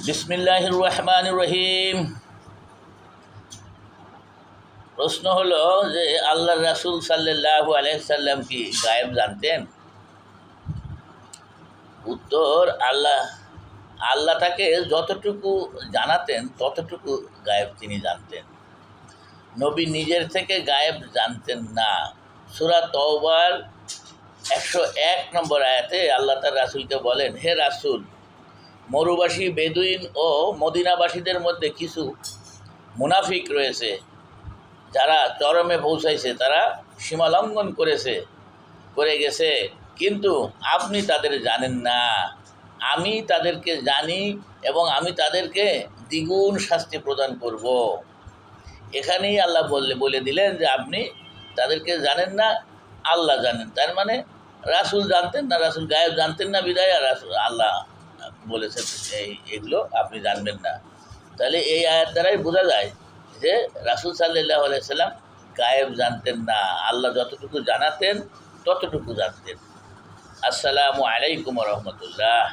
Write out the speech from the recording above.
বিসমিল্লাহির রহমানির রহিম। প্রশ্ন হলো যে আল্লাহ রাসূল সাল্লাল্লাহু আলাইহি সাল্লাম কি গায়েব জানতেন? উত্তর, আল্লাহ তাকে যতটুকু জানাতেন ততটুকু গায়েব তিনি জানতেন। নবী নিজের থেকে গায়েব জানতেন না। সূরা তওবার 101 নম্বর আয়াতে আল্লাহ তার রাসূলকে বলেন, হে রাসূল, মরুবাসী বেদুইন ও মদিনাবাসীদের মধ্যে কিছু মুনাফিক রয়েছে যারা চরমে পৌঁছাইছে, তারা সীমালঙ্ঘন করে গেছে, কিন্তু আপনি তাদের জানেন না। আমি তাদেরকে জানি এবং আমি তাদেরকে দ্বিগুণ শাস্তি প্রদান করব। এখানেই আল্লাহ বলে দিলেন যে আপনি তাদেরকে জানেন না, আল্লাহ জানেন। তার মানে রাসূল জানতেন না, রাসূল গায়েব জানতেন না বিদায় আর আল্লাহ বলেছেন এগুলো আপনি জানবেন না। তাহলে এই আয়াত দ্বারাই বোঝা যায় যে রাসূল সাল্লাল্লাহু আলাইহি সাল্লাম গায়েব জানতেন না, আল্লাহ যতটুকু জানাতেন ততটুকু জানতেন। আসসালামু আলাইকুম ওয়া রাহমাতুল্লাহ।